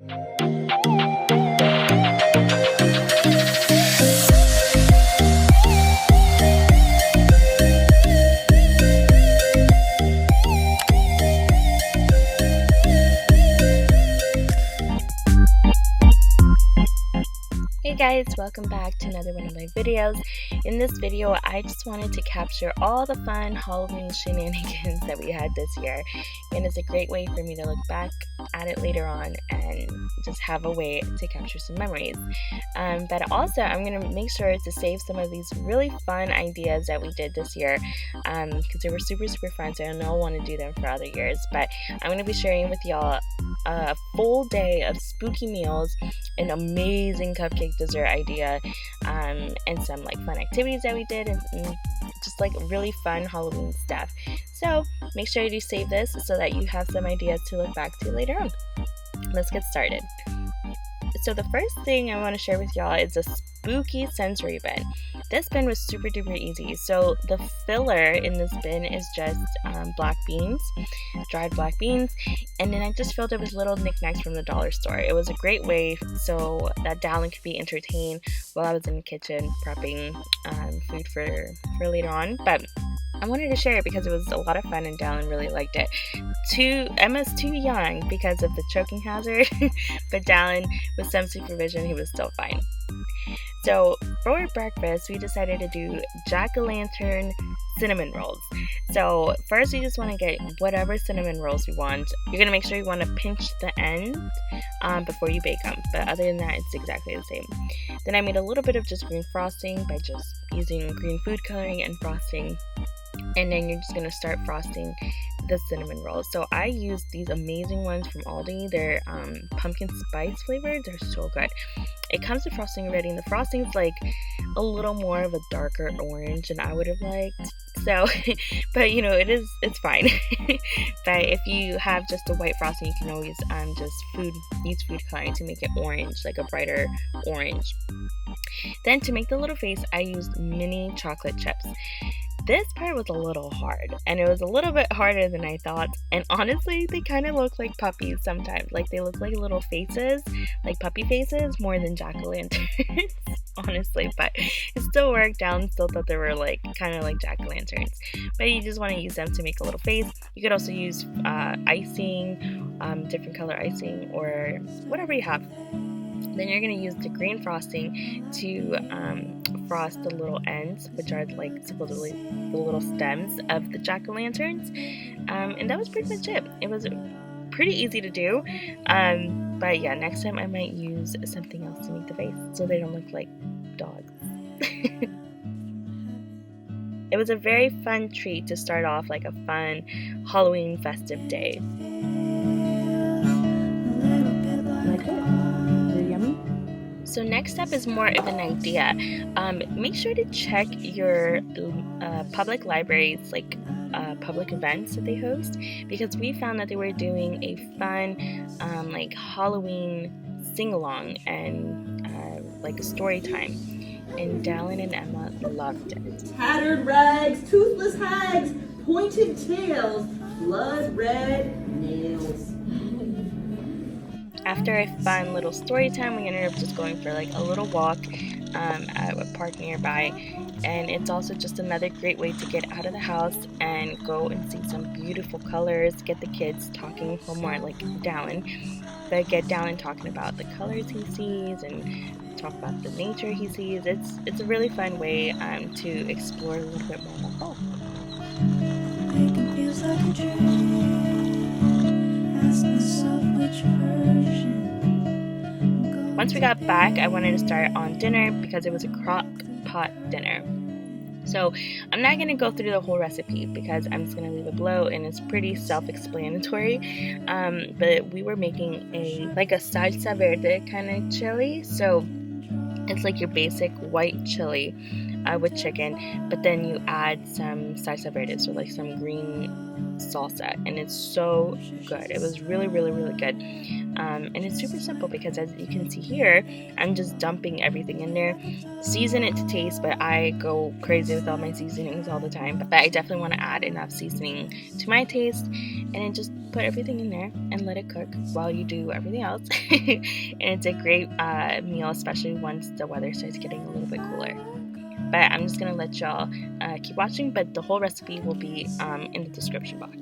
Hey guys, welcome back to another one of my videos. In this video, I just wanted to capture all the fun Halloween shenanigans that we had this year, and it's a great way for me to look back at it later on and just have a way to capture some memories. But also, I'm going to make sure to save some of these really fun ideas that we did this year because they were super fun, so I know I want to do them for other years. But I'm going to be sharing with y'all a full day of spooky meals, an amazing cupcake dessert idea, and some like fun activities that we did, and just like really fun Halloween stuff. So make sure you save this so that you have some ideas to look back to later on. Let's get started. So the first thing I want to share with y'all is a spooky sensory bin. This bin was super duper easy. So the filler in this bin is just black beans, dried black beans, and then I just filled it with little knickknacks from the dollar store. It was a great way so that Dallin could be entertained while I was in the kitchen prepping food for later on. But I wanted to share it because it was a lot of fun and Dallin really liked it. Emma's too young because of the choking hazard, but Dallin, with some supervision, he was still fine. So for breakfast, we decided to do jack-o'-lantern cinnamon rolls. So first, you just want to get whatever cinnamon rolls you want. You're going to make sure you want to pinch the end before you bake them. But other than that, it's exactly the same. Then I made a little bit of just green frosting by just using green food coloring and frosting. And then you're just going to start frosting the cinnamon rolls. So I used these amazing ones from Aldi. They're pumpkin spice flavored. They're so good. It comes with frosting already, and the frosting's like a little more of a darker orange than I would have liked. So, but you know, it's fine. But if you have just a white frosting, you can always use food coloring to make it orange, like a brighter orange. Then to make the little face, I used mini chocolate chips. This part was a little hard, and it was a little bit harder than I thought, and honestly, they kind of look like puppies sometimes. Like, they look like little faces, like puppy faces, more than jack-o'-lanterns, honestly, but it still worked out, still thought they were like, kind of like jack-o'-lanterns, but you just want to use them to make a little face. You could also use icing, different color icing, or whatever you have. Then you're going to use the green frosting to frost the little ends, which are like supposedly the little stems of the jack-o'-lanterns. And that was pretty much it. It was pretty easy to do. But yeah, next time I might use something else to make the face so they don't look like dogs. It was a very fun treat to start off like a fun Halloween festive day. So next up is more of an idea. Make sure to check your public libraries, like public events that they host, because we found that they were doing a fun like Halloween sing-along and like a story time. And Dallin and Emma loved it. Tattered rags, toothless hags, pointed tails, blood red nails. After a fun little story time, we ended up just going for like a little walk at a park nearby, and it's also just another great way to get out of the house and go and see some beautiful colors, get the kids talking, well, more like Dallin, but get Dallin talking about the colors he sees and talk about the nature he sees. It's a really fun way to explore a little bit more about fall. Once we got back, I wanted to start on dinner because it was a crock pot dinner. So I'm not going to go through the whole recipe because I'm just going to leave it below, and it's pretty self-explanatory. But we were making a salsa verde kind of chili. So it's like your basic white chili with chicken, but then you add some salsa verde, so like some green salsa, and it's so good. It was really, really, really good. And it's super simple because, as you can see here, I'm just dumping everything in there. Season it to taste, but I go crazy with all my seasonings all the time. But I definitely want to add enough seasoning to my taste, and then just put everything in there and let it cook while you do everything else. And it's a great meal, especially once the weather starts getting a little bit cooler. But I'm just gonna let y'all keep watching, but the whole recipe will be in the description box.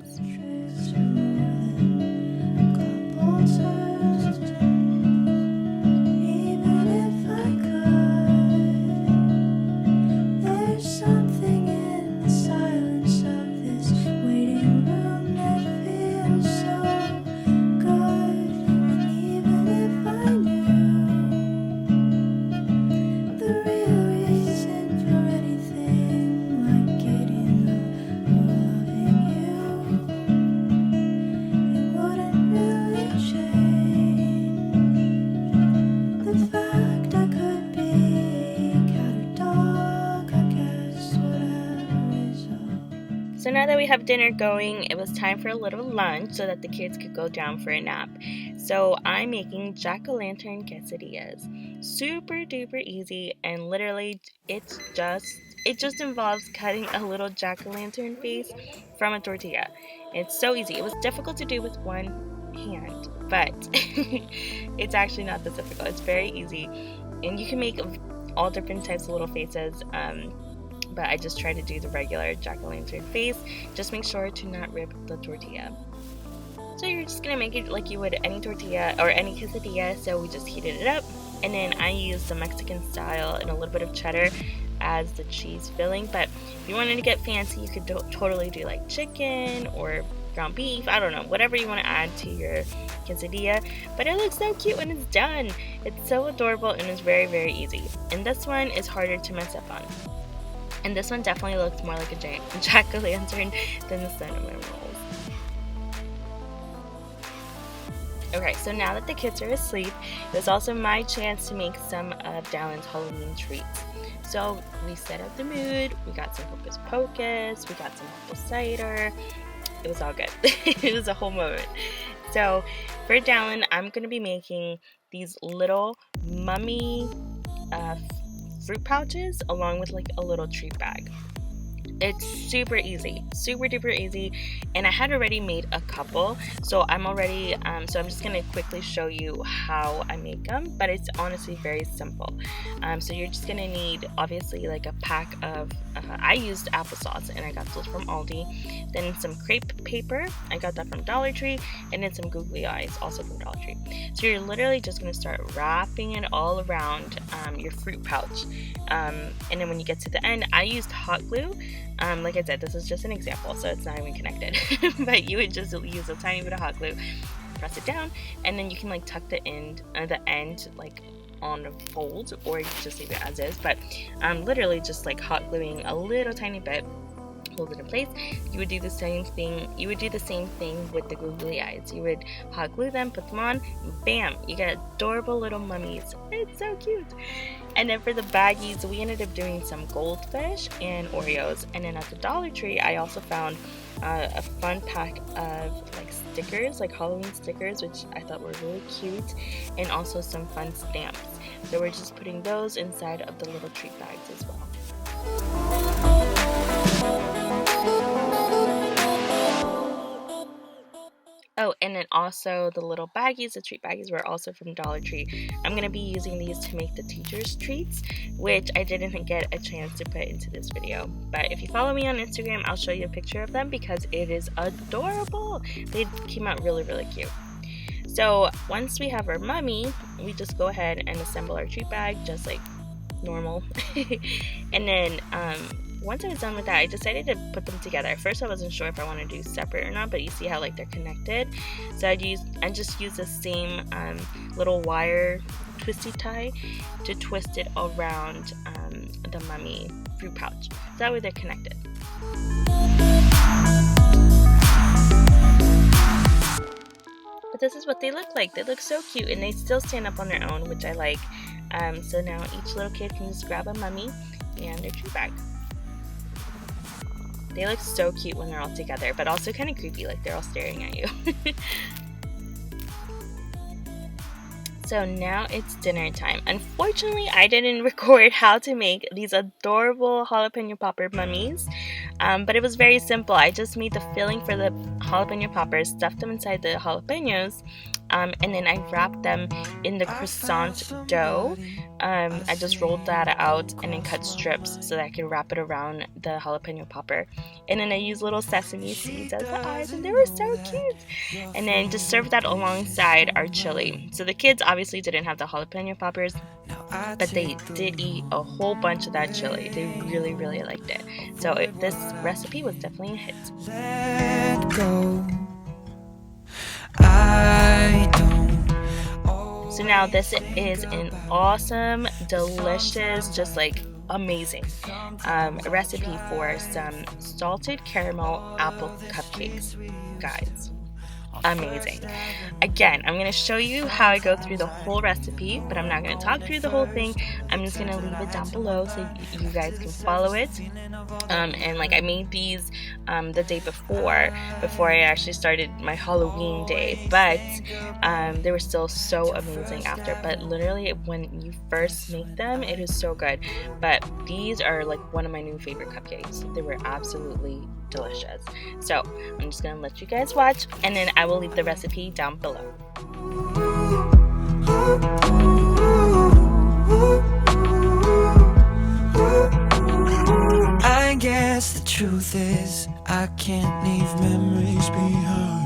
So now that we have dinner going, it was time for a little lunch so that the kids could go down for a nap. So I'm making jack-o'-lantern quesadillas. Super duper easy, and literally it just involves cutting a little jack-o'-lantern face from a tortilla. It's so easy. It was difficult to do with one hand, but it's actually not this difficult. It's very easy, and you can make all different types of little faces. But I just try to do the regular jack-o'-lantern face. Just make sure to not rip the tortilla. So you're just gonna make it like you would any tortilla or any quesadilla. So we just heated it up, and then I used the Mexican style and a little bit of cheddar as the cheese filling. But if you wanted to get fancy, you could totally do like chicken or ground beef. I don't know, whatever you want to add to your quesadilla. But it looks so cute when it's done. It's so adorable, and it's very, very easy. And this one is harder to mess up on. And this one definitely looks more like a jack-o'-lantern than the cinnamon rolls. Okay, so now that the kids are asleep, it was also my chance to make some of Dallin's Halloween treats. So we set up the mood, we got some hocus pocus, we got some apple cider. It was all good. It was a whole moment. So for Dallin, I'm going to be making these little mummy fruit pouches along with like a little treat bag. It's super easy, super duper easy, and I had already made a couple, so I'm just gonna quickly show you how I make them, but it's honestly very simple. So you're just gonna need obviously like a pack of I used applesauce, and I got those from Aldi, then some crepe paper, I got that from Dollar Tree, and then some googly eyes, also from Dollar Tree. So you're literally just gonna start wrapping it all around your fruit pouch, and then when you get to the end, I used hot glue. Like I said, this is just an example, so it's not even connected. But you would just use a tiny bit of hot glue, press it down, and then you can like tuck the end like on the fold, or you just leave it as is. But literally just like hot gluing a little tiny bit, hold it in place. You would do the same thing. You would do the same thing with the googly eyes. You would hot glue them, put them on, bam! You get adorable little mummies. It's so cute. And then for the baggies, we ended up doing some goldfish and Oreos. And then at the Dollar Tree, I also found a fun pack of like stickers, like Halloween stickers, which I thought were really cute, and also some fun stamps. So we're just putting those inside of the little treat bags as well. Oh, and then also the little baggies, the treat baggies, were also from Dollar Tree. I'm going to be using these to make the teacher's treats, which I didn't get a chance to put into this video. But if you follow me on Instagram, I'll show you a picture of them because it is adorable. They came out really, really cute. So once we have our mummy, we just go ahead and assemble our treat bag just like normal. And then once I was done with that, I decided to put them together. At first I wasn't sure if I want to do separate or not, but you see how like they're connected. So I just use the same little wire twisty tie to twist it around the mummy fruit pouch. So that way they're connected. But this is what they look like. They look so cute, and they still stand up on their own, which I like. So now each little kid can just grab a mummy and their treat bag. They look so cute when they're all together, but also kind of creepy, like they're all staring at you. So now it's dinner time. Unfortunately, I didn't record how to make these adorable jalapeno popper mummies, but it was very simple. I just made the filling for the jalapeno poppers, stuffed them inside the jalapenos, and then I wrapped them in the croissant dough. I just rolled that out and then cut strips so that I could wrap it around the jalapeno popper. And then I used little sesame seeds as the eyes, and they were so cute. And then just serve that alongside our chili. So the kids obviously didn't have the jalapeno poppers, but they did eat a whole bunch of that chili. They really, really liked it. So this recipe was definitely a hit. Let go. So now this is an awesome, delicious, just like amazing recipe for some salted caramel apple cupcakes, guys. Amazing. Again, I'm going to show you how I go through the whole recipe, but I'm not going to talk through the whole thing. I'm just going to leave it down below so you guys can follow it. And like I made these the day before I actually started my Halloween day, but they were still so amazing after. But literally when you first make them, it is so good. But these are like one of my new favorite cupcakes. They were absolutely delicious. So I'm just gonna let you guys watch, and then I will leave the recipe down below. I guess the truth is I can't leave memories behind.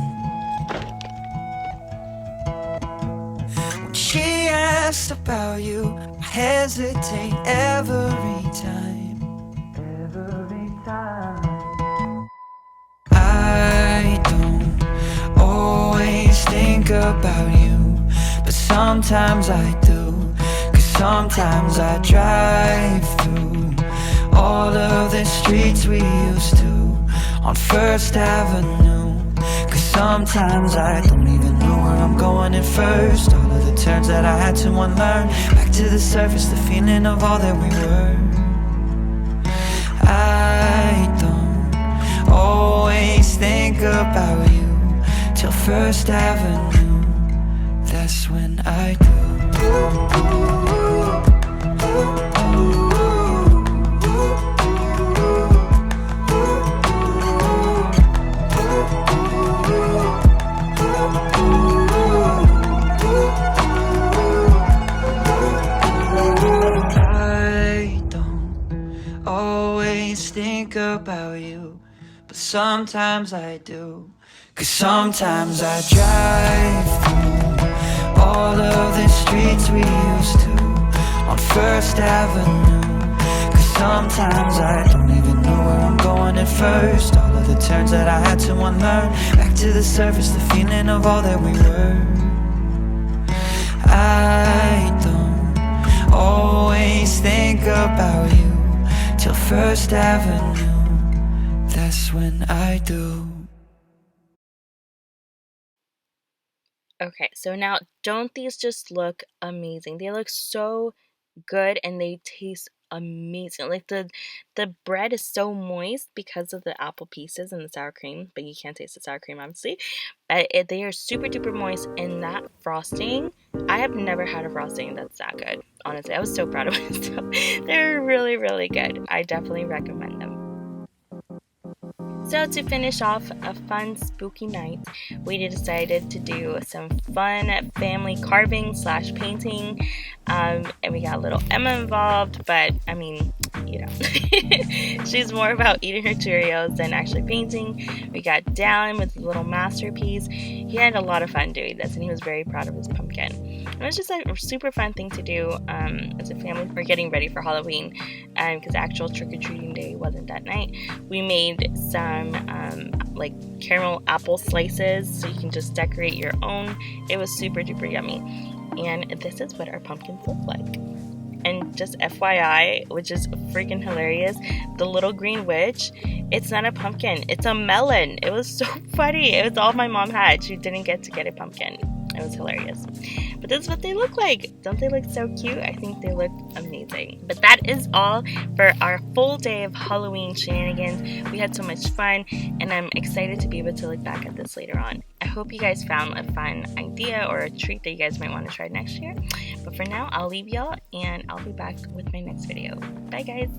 When she asks about you, I hesitate every time. I don't always think about you, but sometimes I do. 'Cause sometimes I drive through all of the streets we used to on First Avenue. 'Cause sometimes I don't even know where I'm going at first. All of the turns that I had to unlearn. Back to the surface, the feeling of all that we were. I don't always think about you till First Avenue. That's when I do. Think about you, but sometimes I do. 'Cause sometimes I drive through all of the streets we used to on First Avenue. 'Cause sometimes I don't even know where I'm going at first. All of the turns that I had to unlearn. Back to the surface, the feeling of all that we were. I don't always think about you till First Avenue, that's when I do. Okay, so now don't these just look amazing? They look so good and they taste amazing. Like the bread is so moist because of the apple pieces and the sour cream, but you can't taste the sour cream obviously. But they are super duper moist, and that frosting, I have never had a frosting that's that good. Honestly, I was so proud of myself. They're really, really good. I definitely recommend them. So to finish off a fun spooky night, we decided to do some fun family carving / painting, and we got little Emma involved, but I mean, you know, she's more about eating her Cheerios than actually painting. We got Dallin with a little masterpiece. He had a lot of fun doing this, and he was very proud of his pumpkin. It was just a super fun thing to do as a family. We're getting ready for Halloween, because actual trick-or-treating day wasn't that night. We made some like caramel apple slices, so you can just decorate your own. It was super duper yummy, and this is what our pumpkins look like. And just FYI, which is freaking hilarious, the little green witch, it's not a pumpkin, it's a melon. It was so funny. It was all my mom had. She didn't get to get a pumpkin. It was hilarious. But this is what they look like. Don't they look so cute? I think they look amazing. But that is all for our full day of Halloween shenanigans. We had so much fun, and I'm excited to be able to look back at this later on. I hope you guys found a fun idea or a treat that you guys might want to try next year. But for now, I'll leave y'all, and I'll be back with my next video. Bye, guys.